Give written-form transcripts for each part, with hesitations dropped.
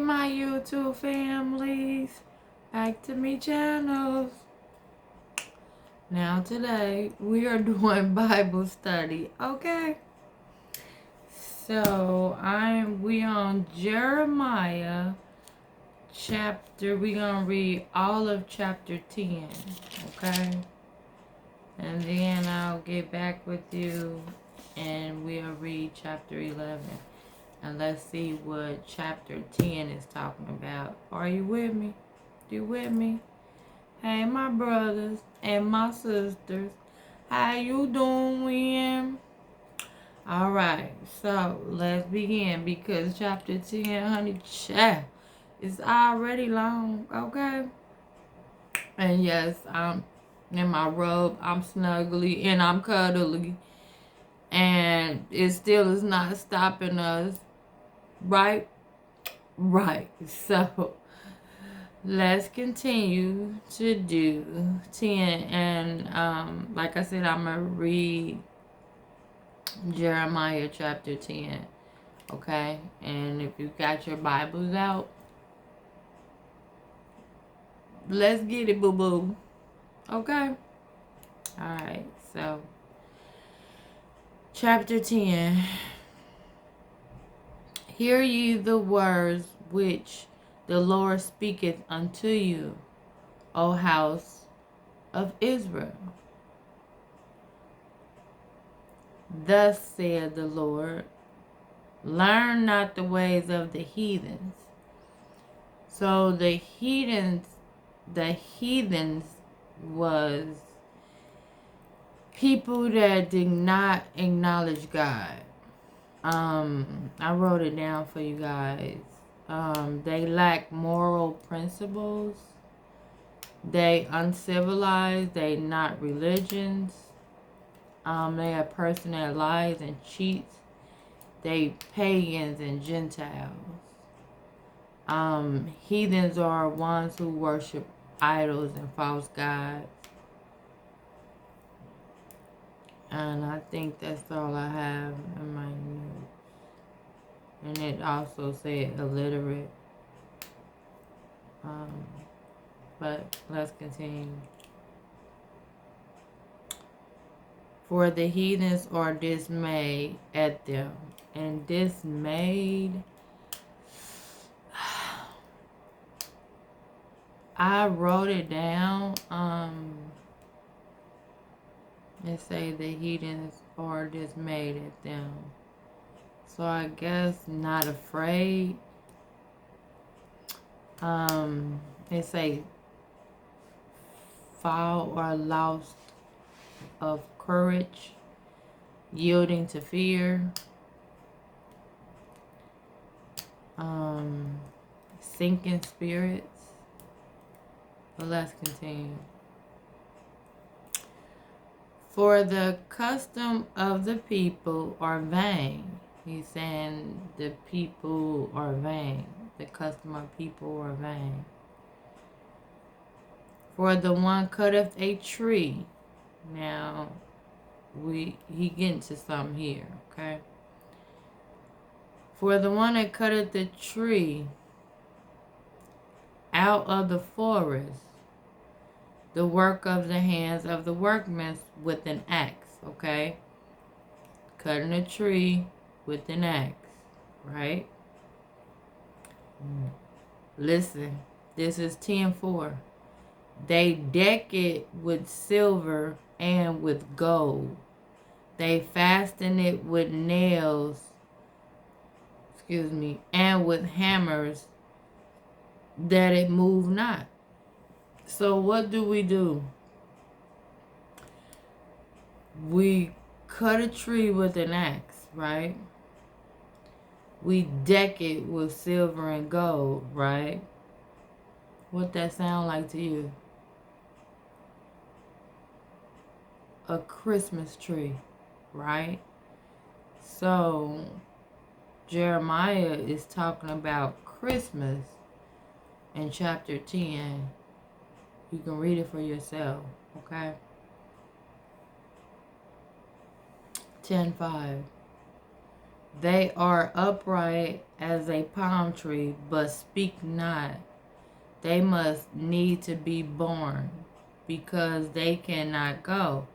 my YouTube families, back to me channels. Now today we are doing Bible study, okay? So we on Jeremiah chapter. We gonna read all of chapter 10, okay? And then I'll get back with you and we'll read chapter 11. And let's see what chapter 10 is talking about. Are you with me? You with me? Hey, my brothers and my sisters. How you doing? All right. So, let's begin because chapter 10, honey, chat is already long. Okay? And yes, I'm in my robe. I'm snuggly and I'm cuddly. And it still is not stopping us. Right? Right. So, let's continue to do 10. And like I said, I'm going to read Jeremiah chapter 10. Okay? And if you got your Bibles out, let's get it, boo-boo. Okay? Alright, so chapter 10. Hear ye the words which the Lord speaketh unto you, O house of Israel. Thus saith the Lord, learn not the ways of the heathens. So the heathens was people that did not acknowledge God. I wrote it down for you guys. They lack moral principles. They uncivilized. They not religions. They a person that lies and cheats. They pagans and Gentiles. Heathens are ones who worship idols and false gods. And I think that's all I have in my notes. And it also said illiterate. But let's continue. For the heathens are dismayed at them. And dismayed, I wrote it down. It say the heathens are dismayed at them. So I guess not afraid. It say fall or lost of courage, yielding to fear, sinking spirits. But let's continue. For the custom of the people are vain. He's saying the people are vain. The custom of people are vain. For the one cutteth a tree. Now, he getting to something here, okay? For the one that cutteth the tree out of the forest, the work of the hands of the workmen with an axe, okay? Cutting a tree with an axe, right? Listen, this is 10:4. They deck it with silver and with gold. They fasten it with nails, and with hammers that it move not. So what do? We cut a tree with an axe, right? We deck it with silver and gold, right? What that sound like to you? A Christmas tree, right? So Jeremiah is talking about Christmas in chapter 10. You can read it for yourself, okay? 10:5. They are upright as a palm tree, but speak not. They must need to be born, because they cannot go.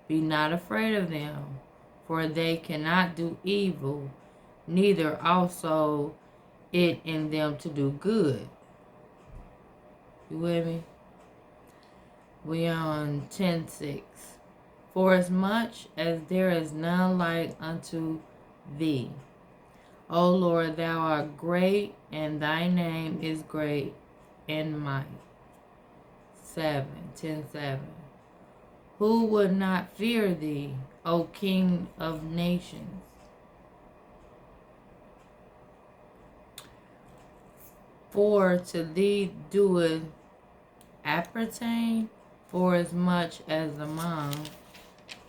Be not afraid of them, for they cannot do evil, neither also it in them to do good. You with me? We on 10:6. For as much as there is none like unto thee, O Lord, thou art great, and thy name is great in might. 10:7. Who would not fear thee, O King of nations? For to thee doeth appertain, for as much as among,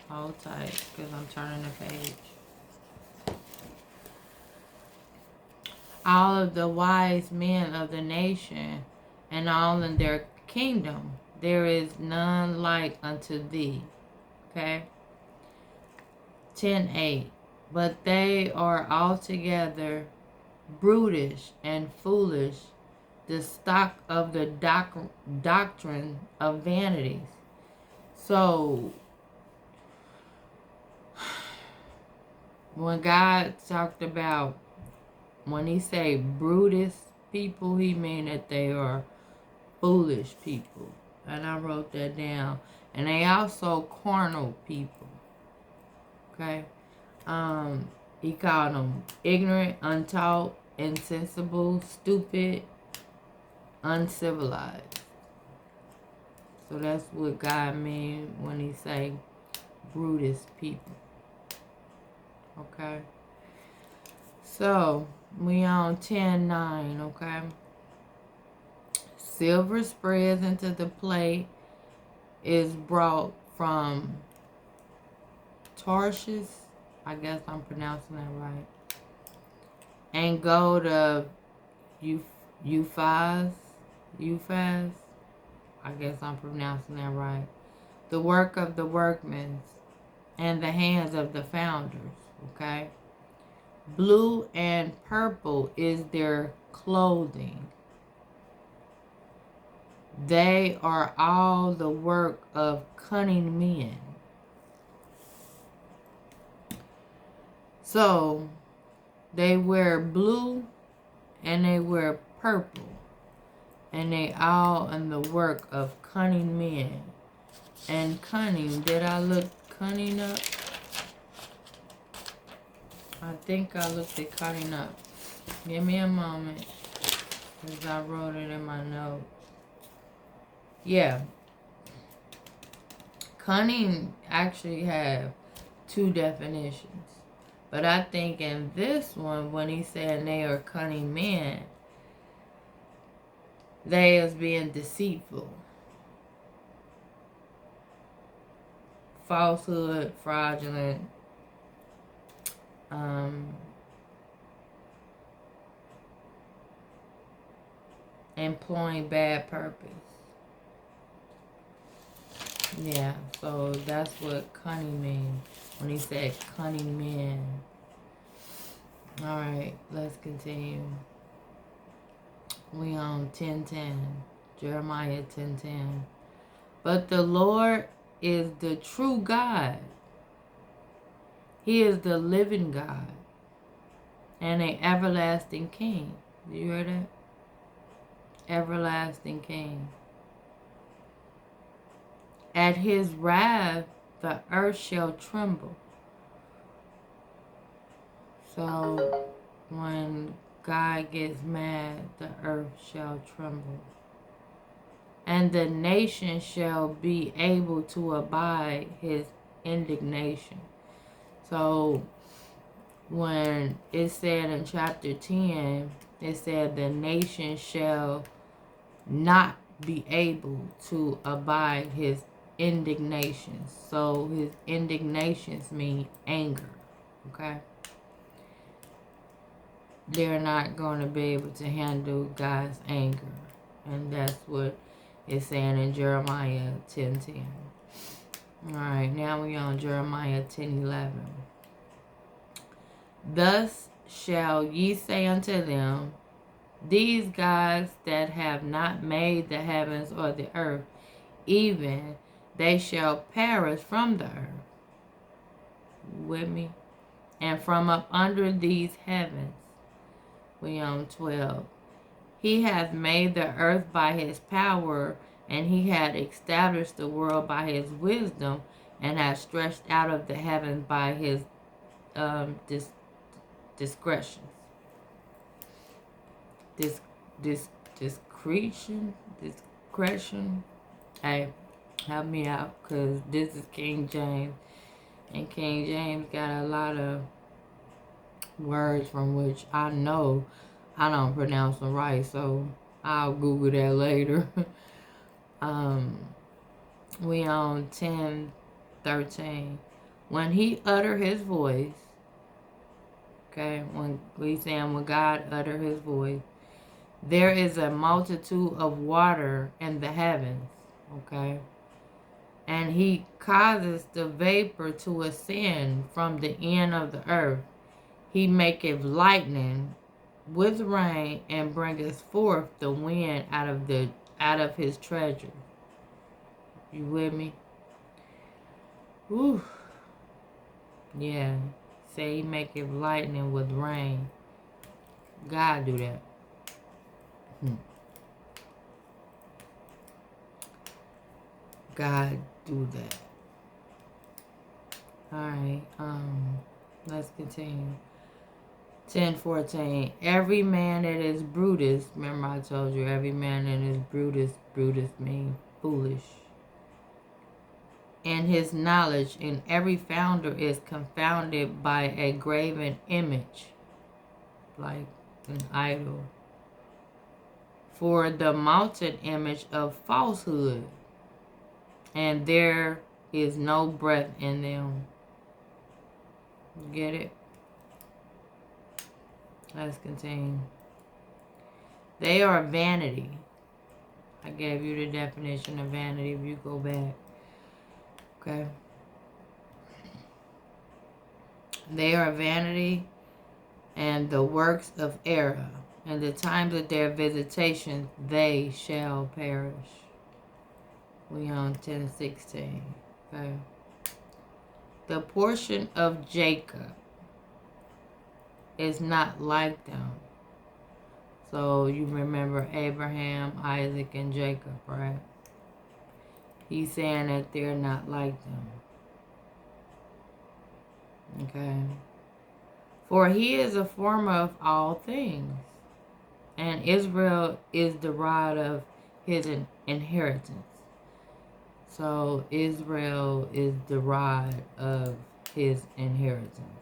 hold tight, because I'm turning the page. All of the wise men of the nation, and all in their kingdom, there is none like unto thee. Okay? 10:8. But they are altogether brutish and foolish, the stock of the doctrine of vanities. So, when God talked about, when he say brutish people, he mean that they are foolish people. And I wrote that down. And they also carnal people. Okay? He called them ignorant, untaught, insensible, stupid, uncivilized. So that's what God means when he say brutish people. Okay? So, we on 10:9, okay? Silver spreads into the plate is brought from Tarshish. I guess I'm pronouncing that right. And gold of Uphaz. I guess I'm pronouncing that right. The work of the workmen and the hands of the founders. Okay. Blue and purple is their clothing. They are all the work of cunning men. So, they wear blue and they wear purple. And they all in the work of cunning men. And cunning, did I look cunning up? I think I looked at cunning up. Give me a moment, because I wrote it in my note. Yeah. Cunning actually have two definitions. But I think in this one, when he said they are cunning men, they is being deceitful. Falsehood, fraudulent, employing bad purpose. Yeah, so that's what cunning means when he said cunning men. Alright, let's continue. We on 10:10, Jeremiah 10:10. But the Lord is the true God. He is the living God and an everlasting King. Do you hear that? Everlasting King. At his wrath, the earth shall tremble. So, when God gets mad, the earth shall tremble. And the nation shall be able to abide his indignation. So, when it said in chapter 10, it said the nation shall not be able to abide his indignations. So his indignations mean anger. Okay? They're not going to be able to handle God's anger. And that's what it's saying in Jeremiah 10:10. Alright, now we're on Jeremiah 10:11. Thus shall ye say unto them, these gods that have not made the heavens or the earth, even they shall perish from the earth. With me? And from up under these heavens. We on 12. He hath made the earth by his power, and he had established the world by his wisdom, and hath stretched out of the heavens by his discretions. Discretion. Hey, help me out, because this is King James. And King James got a lot of words from which I know I don't pronounce them right, so I'll Google that later. We on 10:13. When he utter his voice, okay, when God utter his voice, there is a multitude of water in the heavens, okay? And he causes the vapor to ascend from the end of the earth. He maketh lightning with rain, and bringeth forth the wind out of his treasure. You with me? Whew. Yeah. Say he maketh lightning with rain. God do that. God do that. Alright, let's continue. 10:14. Every man that is Brutus, remember I told you, every man that is Brutus means foolish. And his knowledge, and every founder is confounded by a graven image, like an idol. For the molten image of falsehood, and there is no breath in them. Get it? Let's continue. They are vanity. I gave you the definition of vanity if you go back. Okay. They are vanity and the works of error. In the times of their visitation, they shall perish. We on 10:16. Okay. The portion of Jacob is not like them. So you remember Abraham, Isaac, and Jacob, right? He's saying that they're not like them. Okay. For he is a former of all things, and Israel is the rod of his inheritance. So Israel is the rod of his inheritance.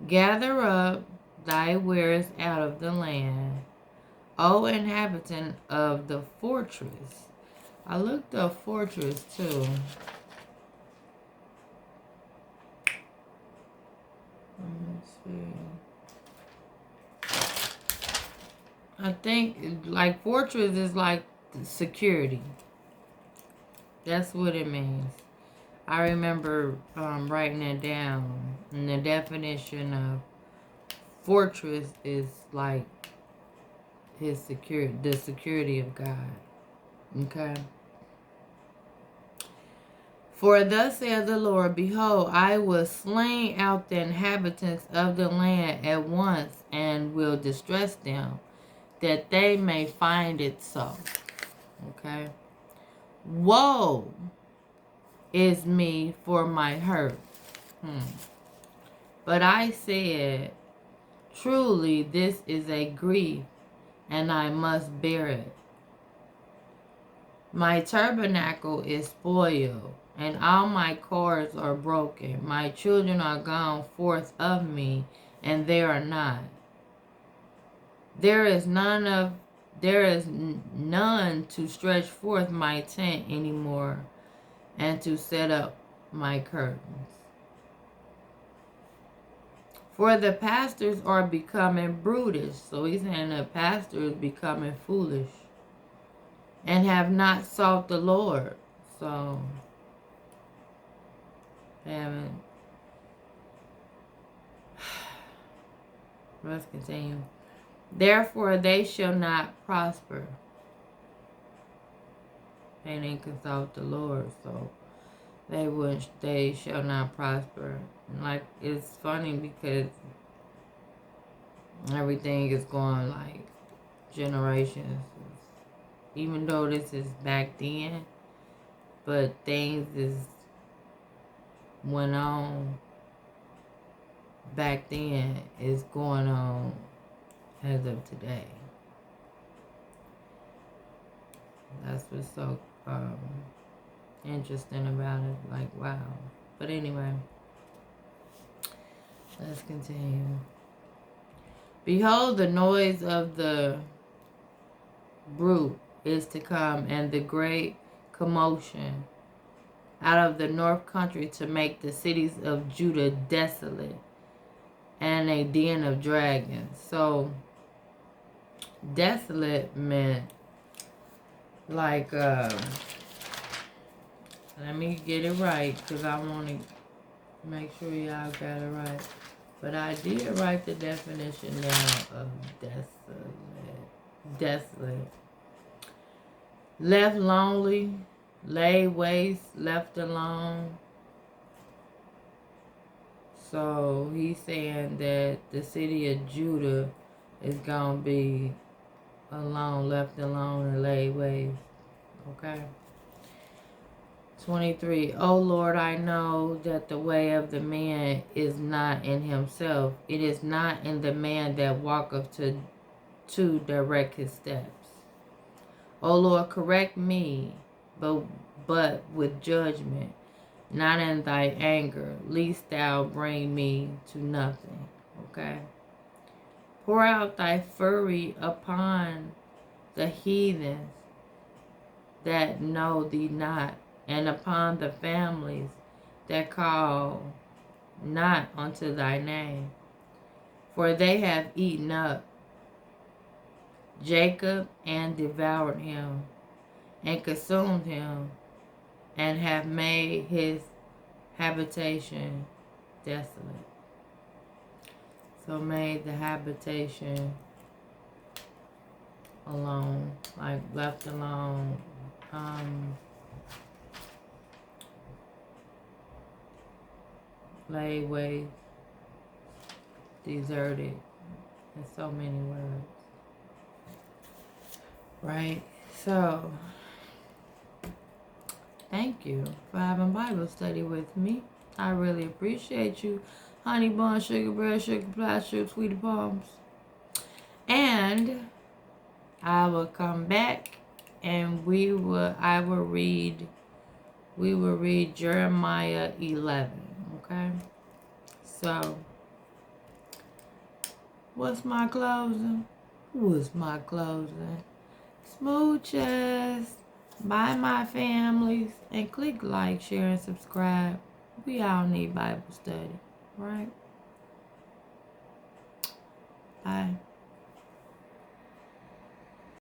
Gather up thy wares out of the land, O inhabitant of the fortress. I looked up fortress too. Let's see. I think like fortress is like security. That's what it means. I remember writing it down. And the definition of fortress is like his security, the security of God. Okay. For thus saith the Lord, behold, I will sling out the inhabitants of the land at once, and will distress them, that they may find it so. Okay. Woe is me for my hurt. But I said, truly this is a grief, and I must bear it. My tabernacle is spoiled, and all my cords are broken. My children are gone forth of me, and they are not. There is none to stretch forth my tent anymore, and to set up my curtains. For the pastors are becoming brutish. So he's saying the pastor is becoming foolish, and have not sought the Lord. So they haven't Let's continue. Therefore they shall not prosper. They didn't consult the Lord, so they shall not prosper. Like, it's funny because everything is going like generations. Even though this is back then, but things went on back then is going on as of today. That's what's so interesting about it. Like, wow. But anyway, let's continue. Behold, the noise of the bruit is to come, and the great commotion out of the north country to make the cities of Judah desolate and a den of dragons. So, desolate meant like, let me get it right because I want to make sure y'all got it right. But I did write the definition down of desolate. Desolate. Left lonely, laid waste, left alone. So he's saying that the city of Judah is going to be alone, left alone, and laid waste. Okay. 23. O Lord, I know that the way of the man is not in himself. It is not in the man that walketh to direct his steps. O Lord, correct me, but with judgment, not in thy anger, lest thou bring me to nothing. Okay? Pour out thy fury upon the heathens that know thee not, and upon the families that call not unto thy name. For they have eaten up Jacob and devoured him, and consumed him, and have made his habitation desolate. So made the habitation alone, like left alone. Laid waste, deserted, in so many words. Right? So, thank you for having Bible study with me. I really appreciate you. Honey bun, sugar bread, sugar pie, sugar, sweetie palms. And I will come back and we will read Jeremiah 11. Okay? So, what's my closing? Smooches. Bye, my families. And click like, share, and subscribe. We all need Bible study, right? Bye.